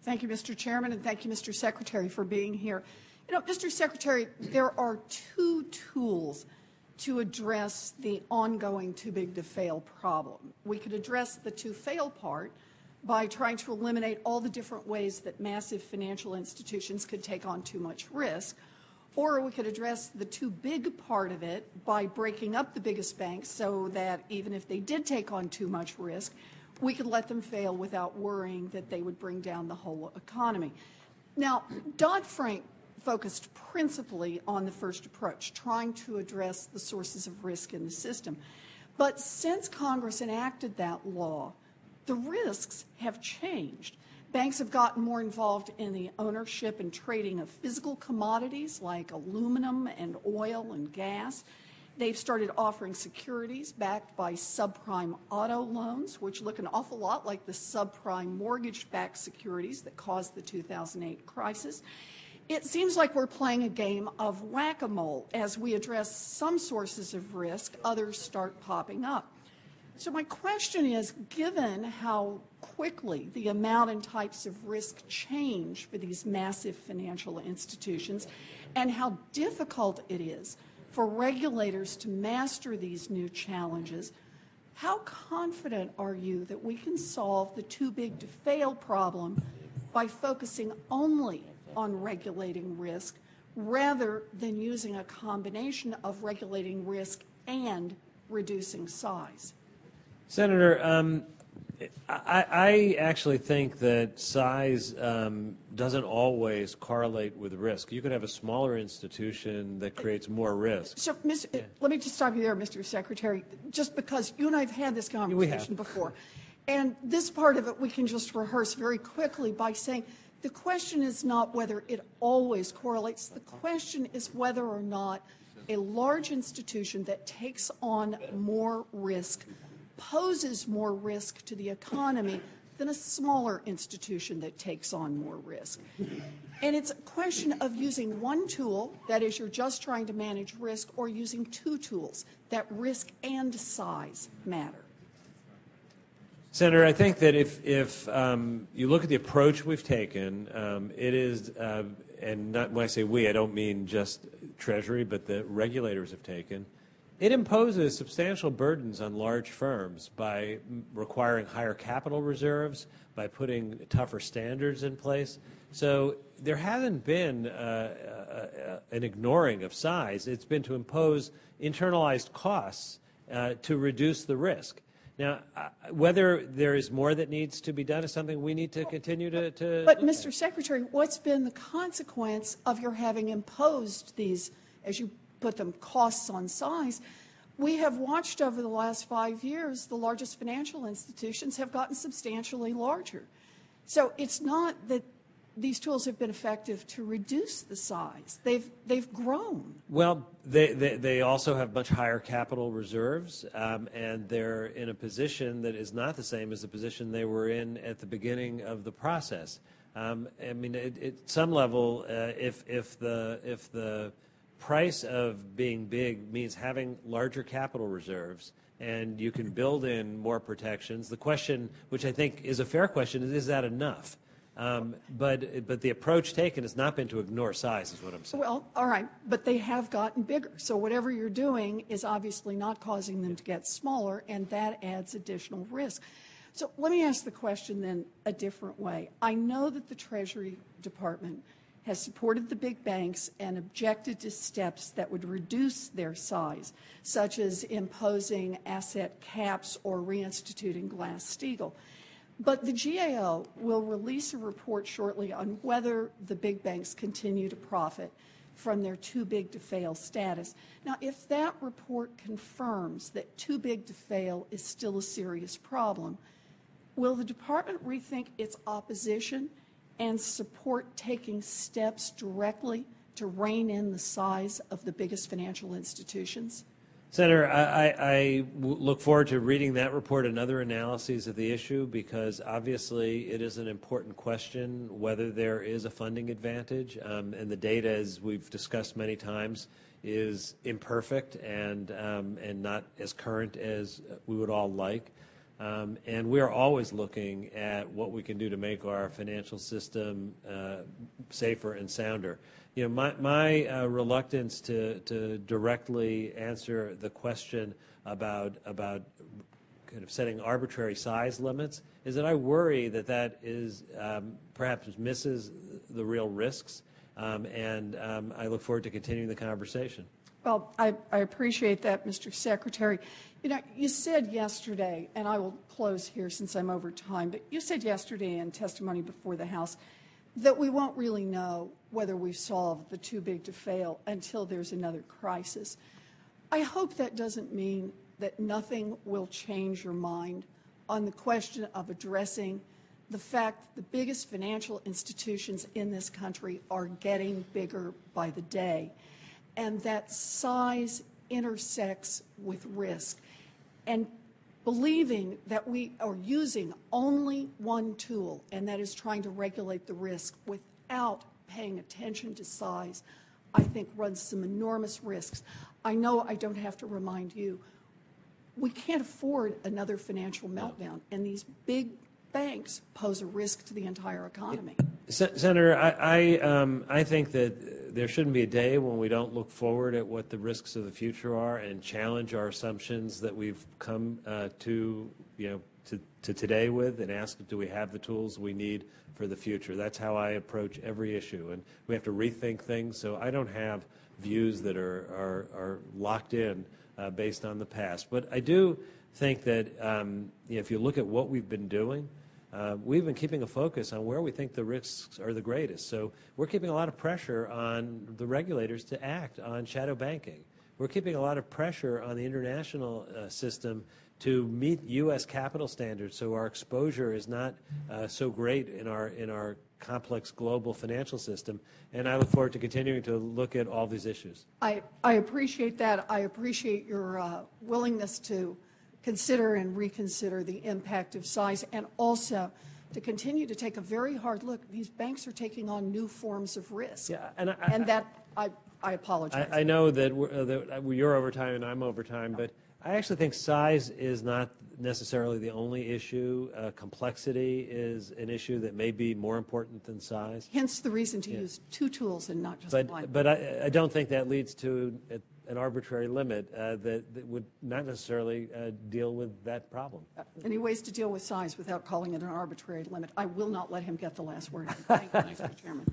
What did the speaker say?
Thank you, Mr. Chairman, and thank you, Mr. Secretary, for being here. You know, Mr. Secretary, there are two tools to address the ongoing too big to fail problem. We could address the to fail part by trying to eliminate all the different ways that massive financial institutions could take on too much risk, or we could address the too big part of it by breaking up the biggest banks so that even if they did take on too much risk, we could let them fail without worrying that they would bring down the whole economy. Now, Dodd-Frank focused principally on the first approach, trying to address the sources of risk in the system. But since Congress enacted that law, the risks have changed. Banks have gotten more involved in the ownership and trading of physical commodities like aluminum and oil and gas. They've started offering securities backed by subprime auto loans, which look an awful lot like the subprime mortgage-backed securities that caused the 2008 crisis. It seems like we're playing a game of whack-a-mole. As we address some sources of risk, others start popping up. So my question is, given how quickly the amount and types of risk change for these massive financial institutions and how difficult it is for regulators to master these new challenges, how confident are you that we can solve the too big to fail problem by focusing only on regulating risk rather than using a combination of regulating risk and reducing size? Senator, I actually think that size doesn't always correlate with risk. You could have a smaller institution that creates more risk. So, let me just stop you there, Mr. Secretary, just because you and I have had this conversation before. And this part of it we can just rehearse very quickly by saying the question is not whether it always correlates. The question is whether or not a large institution that takes on more risk poses more risk to the economy than a smaller institution that takes on more risk. And it's a question of using one tool, that is you're just trying to manage risk, or using two tools, that risk and size matter. Senator, I think that if you look at the approach we've taken, it is, and not, when I say we, I don't mean just Treasury, but the regulators have taken, it imposes substantial burdens on large firms by requiring higher capital reserves, by putting tougher standards in place. So there hasn't been an ignoring of size. It's been to impose internalized costs to reduce the risk. Now, whether there is more that needs to be done is something we need to continue to But, Mr. Secretary, what's been the consequence of your having imposed these, as you put them, costs on size? We have watched over the last 5 years, the largest financial institutions have gotten substantially larger. So it's not that these tools have been effective to reduce the size. They've grown. Well, they also have much higher capital reserves, and they're in a position that is not the same as the position they were in at the beginning of the process. I mean, at some level, if the price of being big means having larger capital reserves and you can build in more protections, the question, which I think is a fair question, is that enough? But the approach taken has not been to ignore size, is what I'm saying. Well, all right, but they have gotten bigger. So whatever you're doing is obviously not causing them to get smaller, and that adds additional risk. So let me ask the question then a different way. I know that the Treasury Department has supported the big banks and objected to steps that would reduce their size, such as imposing asset caps or reinstituting Glass-Steagall. But the GAO will release a report shortly on whether the big banks continue to profit from their too big to fail status. Now, if that report confirms that too big to fail is still a serious problem, will the department rethink its opposition and support taking steps directly to rein in the size of the biggest financial institutions? Senator, I look forward to reading that report and other analyses of the issue, because obviously it is an important question whether there is a funding advantage, and the data, as we've discussed many times, is imperfect and not as current as we would all like. And we're always looking at what we can do to make our financial system safer and sounder. You know, my reluctance to directly answer the question about kind of setting arbitrary size limits is that I worry that is perhaps misses the real risks, and I look forward to continuing the conversation. Well, I appreciate that, Mr. Secretary. You know, you said yesterday, and I will close here since I'm over time, but you said yesterday in testimony before the House that we won't really know whether we've solved the too big to fail until there's another crisis. I hope that doesn't mean that nothing will change your mind on the question of addressing the fact that the biggest financial institutions in this country are getting bigger by the day, and that size intersects with risk. And believing that we are using only one tool, and that is trying to regulate the risk without paying attention to size, I think runs some enormous risks. I know I don't have to remind you, we can't afford another financial meltdown, and these big banks pose a risk to the entire economy. Senator, I think that there shouldn't be a day when we don't look forward at what the risks of the future are and challenge our assumptions that we've come to today with, and ask, do we have the tools we need for the future? That's how I approach every issue, and we have to rethink things. So I don't have views that are locked in based on the past, but I do think that if you look at what we've been doing, we've been keeping a focus on where we think the risks are the greatest. So we're keeping a lot of pressure on the regulators to act on shadow banking. We're keeping a lot of pressure on the international system to meet U.S. capital standards, so our exposure is not so great in our complex global financial system. And I look forward to continuing to look at all these issues. I appreciate that. I appreciate your willingness to consider and reconsider the impact of size, and also to continue to take a very hard look. These banks are taking on new forms of risk. Yeah, I apologize. I know that you're over time and I'm over time, but I actually think size is not necessarily the only issue. Complexity is an issue that may be more important than size. Hence the reason to use two tools and not just one. But I don't think that leads to an arbitrary limit that would not necessarily deal with that problem. Any ways to deal with size without calling it an arbitrary limit? I will not let him get the last word. Thank you, Mr. Chairman.